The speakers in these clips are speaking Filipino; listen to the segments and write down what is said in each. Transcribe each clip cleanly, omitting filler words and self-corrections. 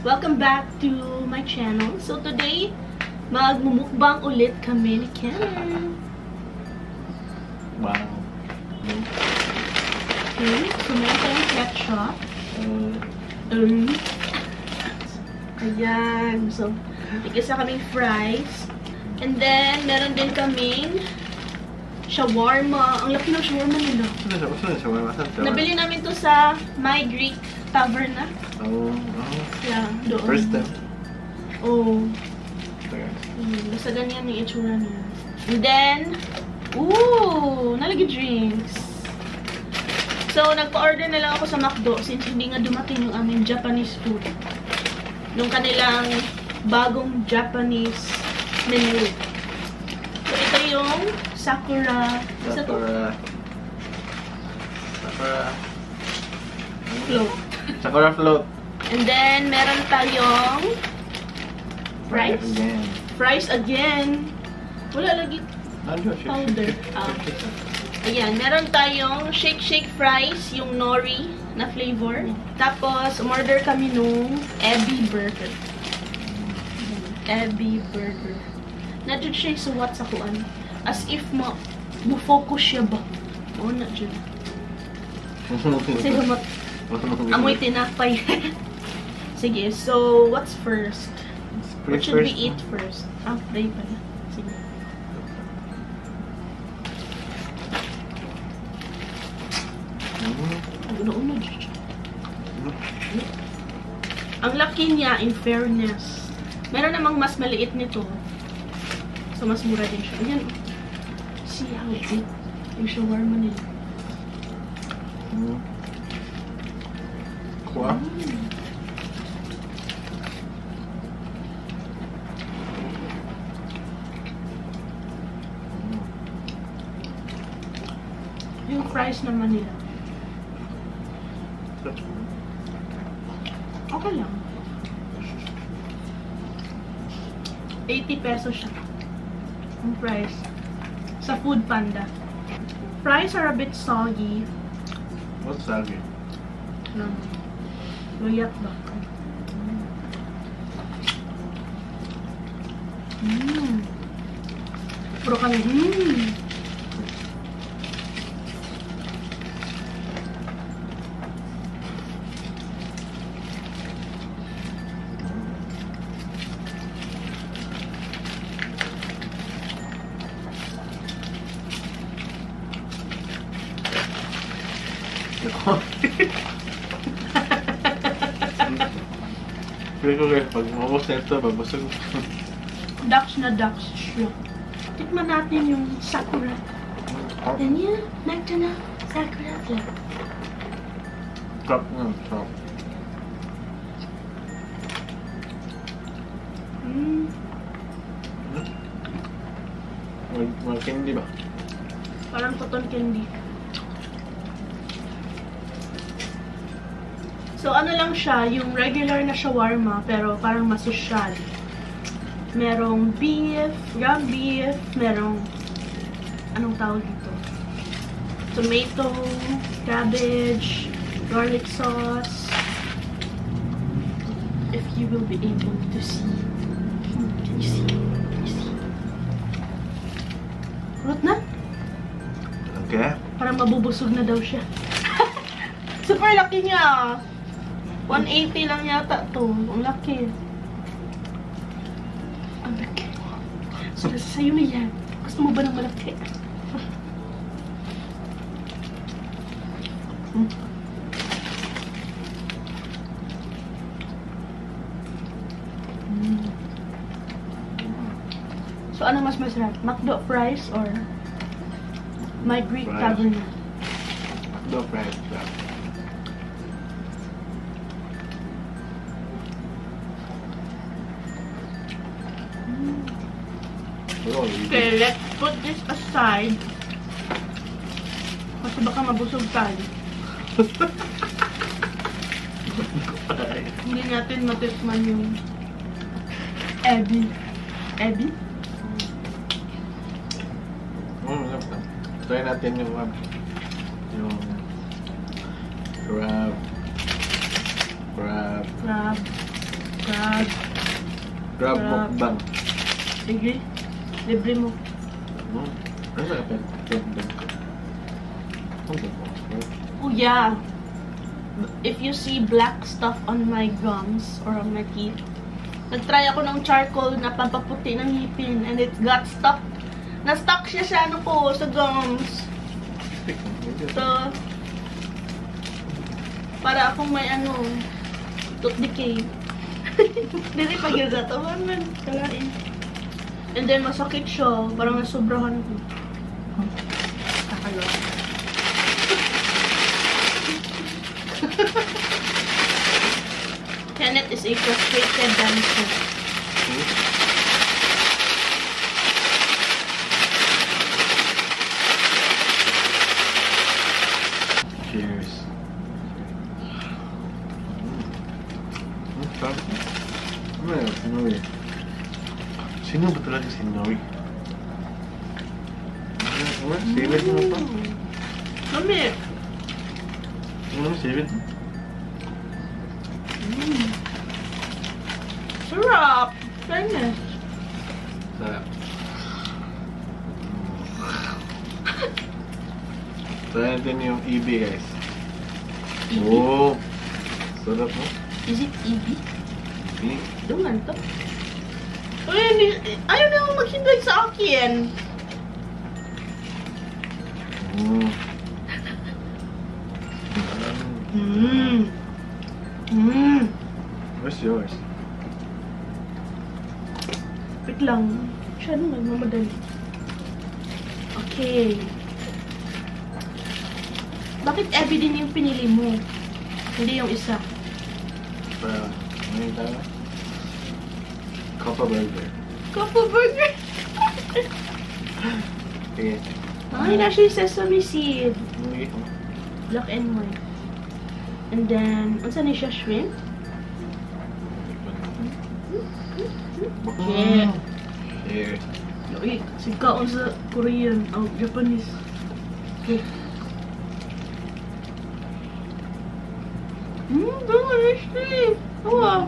Welcome back to my channel. So today, magmumukbang ulit kami ni Ken. Wow. Okay, so meron tayong ketchup. Ayan. So, isa kaming fries. And then, meron din kaming shawarma. Ang laki ng shawarma nila. Nabili namin to sa My Greek Taverna. Oh. Yeah, doon. First time. Oh. Okay. Basta ganyan yung itsura niya. And then, nalagay drinks. So, nagpa-order na lang ako sa McDo since hindi nga dumating yung aming Japanese food. Nung kanilang bagong Japanese menu. So, ito yung Sakura float. Sakura float. And then, meron tayong fries. Fries again. Wala lagi powder. Ayan, meron tayong shake fries, yung nori na flavor. Tapos, umorder kami nung Ebi Burger. Ebi Burger. Nadyo siya suwat sa kuan. As if mo-focus siya ba? Oo na dyan. Kasi amoy tinapay. Sige, so what's first? What should we eat first? Pray pala. Sige. Una dyan. Ang laki niya, in fairness. Meron namang mas maliit nito. So, mas mura din siya. Ayan. See how big yung shawarma nila. Kuha? Yung fries naman nila. Okay lang. 80 pesos siya. Yung fries. Sa Food Panda. Fries are a bit soggy. What's soggy? Luyat ba? Puro kami. Pero ko guys, pag mabos na ito, babasag. Ducks na ducks siya. Tikman natin yung Sakura. Yan yan. McDonald's Sakura flavor. Top nga, top. Mag candy ba? Parang cotton candy. So, ano lang siya, yung regular na shawarma, pero parang masosyal. Merong beef, ground beef, merong, anong tawag dito? Tomato, cabbage, garlic sauce. If you will be able to see. Can you see? Can you see? Kurot na? Okay. Parang mabubusog na daw siya. Super laki niya. 180 lang yata to. Ang laki. Ang laki. So, sa'yo na yan. Gusto mo ba ng malaki? So, ano mas masarap? McDo fries or My Greek Taverna? McDo fries. Okay, let's put this aside. Kasi baka mabusog tayo. Hindi natin matikman yung Ebi. Ebi? Try natin yung crab. Crab. Crab Crab. mukbang. Sige. Libre mo. Ano sa kapit? Oh yeah. If you see black stuff on my gums or on my teeth, nag-try ako ng charcoal na pampaputi ng ngipin and it got stuck. Na-stuck siya sa ano ko, sa gums. So, para akong may ano, tooth decay. Dili pa yun sa tawan man, kalain. And then masakit siya, parang nasobrahan ko. Kakalo. Kenneth is a frustrated dancer. Cheers. Sabi ko? Ano yun? Si Nori. Sino ba talaga si Nori? Ano? Sivit mo pa? Mami! Ano? Sivit mo? Sarap! Fairness. Sarap. So, natin yung EB, guys. EB? Oh! Sarap mo? Is it EB? EB? Dungan to. Ayaw na akong maghintay sa akin. Where's yours? Wait lang. Siya nung nagmamadali. Okay. Bakit Abby din yung pinili mo? Hindi yung isa. Para, ano yung tawag? Coppa Burger. Couple burger! Sige. Ay, nasa yung sesame seed. Hindi ko. Black and white. And then, ano ni siya? Shrimp? Okay. Here. Uy, sigkaon sa Korean. Oh, Japanese. Okay. Delicious! Wow!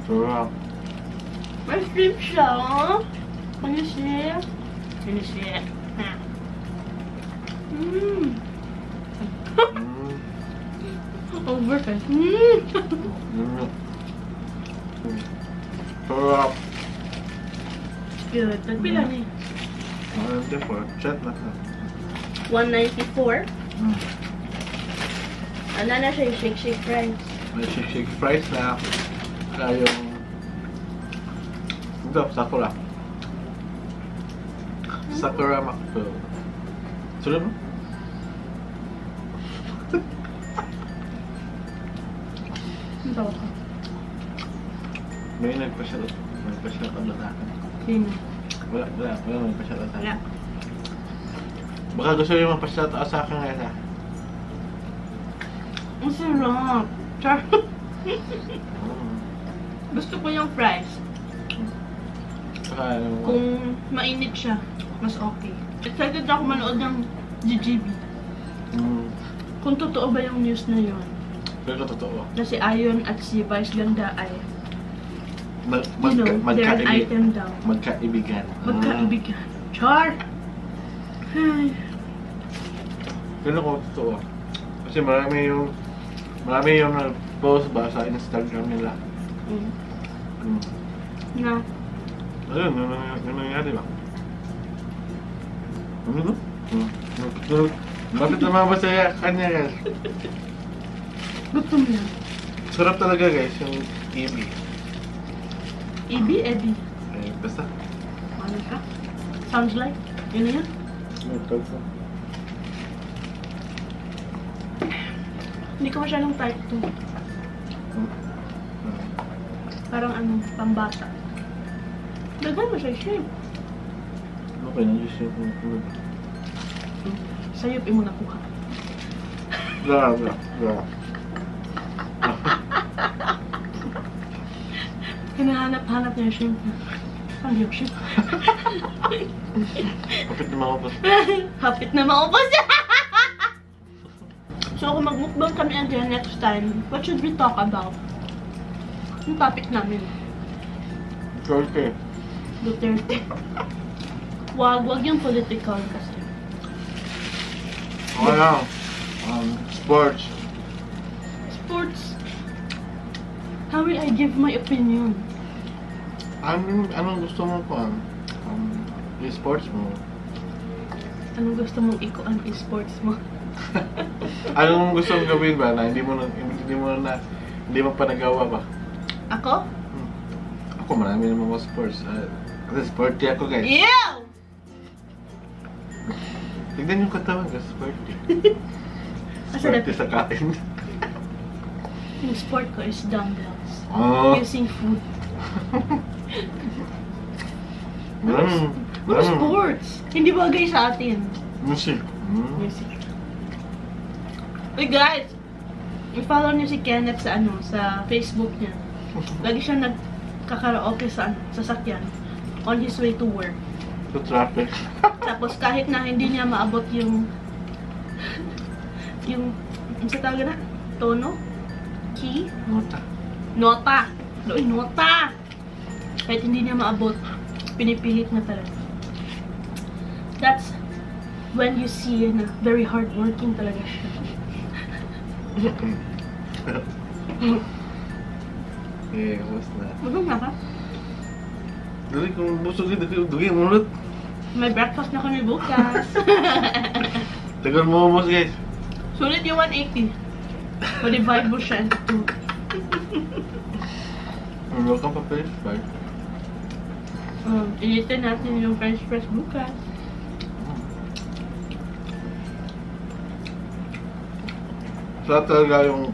Sarap. May shrimp siya, oh. Can you see? Can you see it? Overfed. Sarap. Good. Nagpila niya. Ano din po? Chat na. 194. Ano na siya yung shake fries. May shake fries na. Kaya yung... Ito, sakura. Sakura McFill. Sunod mo? Ang tawa ka. May nagpa-shoutout. May nagpa-shoutout na sa akin. Sino? Wala may nagpa-shoutout sa Wala. akin. Baka gusto yung magpa-shoutout sa akin ngayon ha. Ang sarap. Char. Gusto ko yung fries. Saka ano... Kung mainit siya, mas okay. Excited ako manood ng GGB. Kung totoo ba yung news na yun. Pero totoo. Na si Ayon at si Vice Ganda ay, they're an Magkaibigan. item daw. Magkaibigan. Magkaibigan. Char! Ay. Pero kung totoo. Kasi marami yung post ba sa Instagram nila. Na. Ayun, yun nangyari ba? Ano no? Bakit naman ba saya kanya guys? Gutom na. Sarap talaga guys, yung EB. Ebi? Eh, basta. Ano ka? Sounds like. Yun na yan? Hindi ko masyadong type to. Parang ano, pambata. Daghan mo siya shrimp. Okay, nandiyo siya kung Sa'yo, mo nakuha. Bra. Hinahanap-hanap niya yung shrimp. Saan yung shrimp? Kapit na maubos. Hapit na maubos. So, kung magmukbang kami again next time, what should we talk about? Yung topic namin. Duterte. Duterte. Wag yung political kasi. Okay lang. Sports. Sports. How will I give my opinion? Anong gusto mo po? Sports mo? Anong gusto mong ikuan e-sports mo? Anong gusto mong gawin ba na hindi mo pa nagawa ba? Ako? Ako marami naman mga sports. Kasi sporty ako guys. Ew! Tignan yung katawan ko, sporty. Masarap. Sporty sa kain. Yung sport ko is dumbbells. Oh. Using food. Ano sports? Hindi bagay sa atin. Music. Music. Uy guys! I-follow niyo si Kenneth sa sa Facebook niya. Lagi siya nagkakaraoke sa sasakyan on his way to work. Sa traffic. Tapos kahit na hindi niya maabot yung sa tawag na? Tono? Key? Nota. Nota! Doon, nota! Kahit hindi niya maabot, pinipilit na talaga. That's when you see na very hardworking talaga siya. Eh, kamusta na? Busog na ka? Dali kung busog yun, dugi mo ulit. May breakfast na kami bukas. Tagal mo mo guys. Sulit yung 180. Ma-divide mo siya into 2. Welcome pa French fry. Initin natin yung French fries bukas. Sarap talaga yung...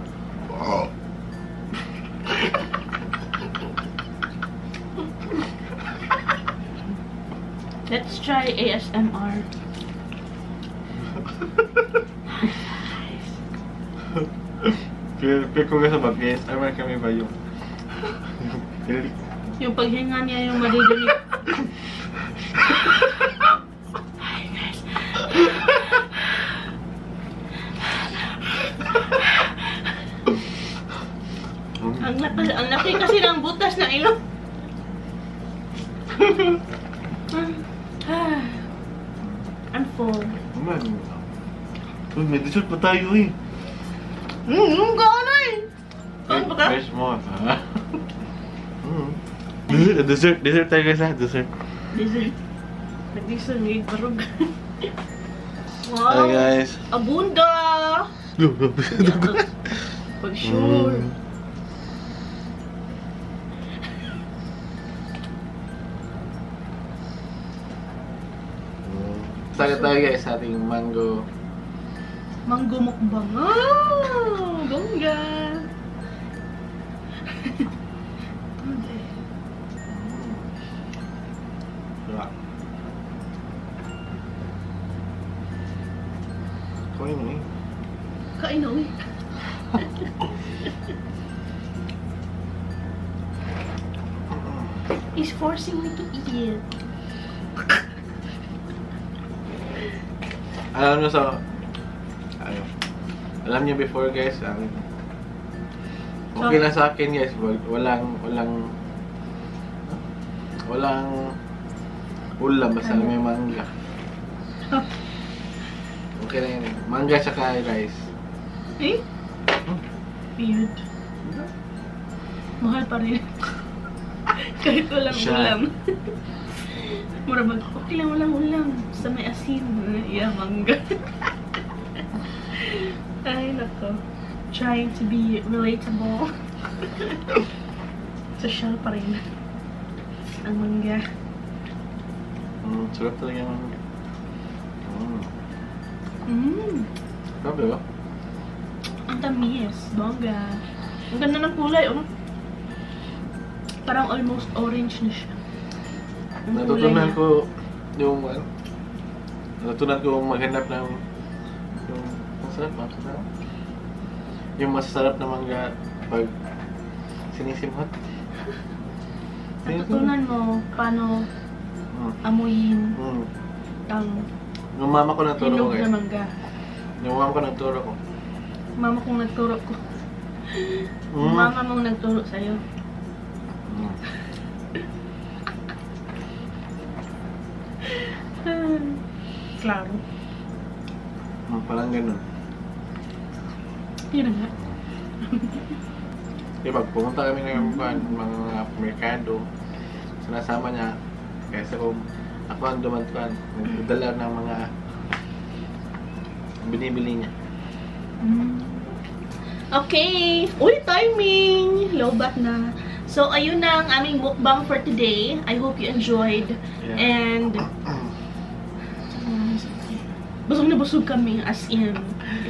Let's try ASMR. Feel ko kasi ba, ASMR kami ba yung... Yung paghinga niya yung maririnig. Hi guys. Ang laki kasi ng butas ng ilong. I'm full. Uy, may dessert pa tayo eh. Gano'n eh. Kaon ba ka? Fresh mo, ha? Dessert tayo guys ha, dessert. Dessert. Nag-dessert, may barog. Hi Wow. guys. Abunda. Pag sure. Tayo guys sa ating mango. Mango mukbang. Oh, bongga. Kain mo eh. Kain na uwi. He's forcing me to eat. Alam nyo alam nyo before guys, okay na sa akin guys, walang ulam basta may mangga. Okay na yun. Mangga tsaka rice. Eh? Weird. Mahal pa rin. Kahit walang Siya. ulam. Mura okay lang walang ulam. Sa may asin. Yeah, mangga. Ay, nako. Trying to be relatable. Social pa rin. Ang mangga. Sarap talaga yung mangga. Grabe ba? Ang tamis. Bongga. Ang ganda ng kulay, oh. Parang almost orange na siya. Ang kulay Natutunan niya. ko yung natutunan ko maghanap ng yung masarap. Yung masarap na mangga pag sinisimhot. Natutunan mo paano amuyin ang Yung mama ko nagturo ko hinog guys. na mangga. Yung mama ko nagturo ko. Mama kong nagturo ko. Mama mong nagturo sa'yo. Klaro. Parang ganun. Yun na nga. Diba, pumunta kami ng mga merkado. Sinasama niya. Kaysa kung ako ang dumantuan, nagdala ng mga binibili niya. Okay. Uy, timing! Lowbat na. So, ayun na ang aming mukbang for today. I hope you enjoyed. Yeah. And busog na busog kami, as in.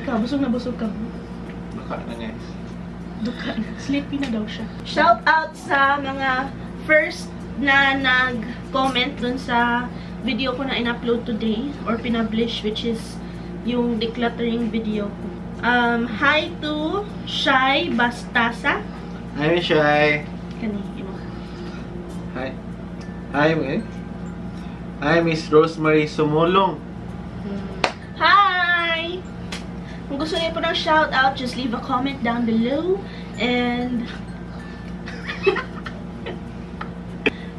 Ikaw, busog na busog kami. Baka na guys. Duka na. Sleepy na daw siya. Shout out sa mga first na nag-comment dun sa video ko na in-upload today or pinablish, which is yung decluttering video ko. Hi to Shai Bastasa. Hi, Shai. Kani, imo. Hi. Hi, Hi, Miss Rosemary Sumulong. Hi! Kung gusto niyo po ng shoutout, just leave a comment down below. And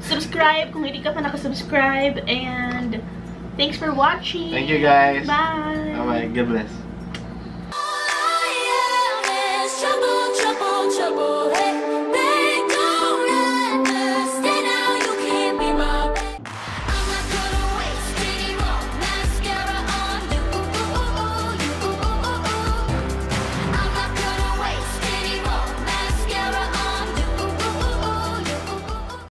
subscribe kung hindi ka pa nakasubscribe. And thanks for watching. Thank you guys. Bye! Bye-bye. God bless.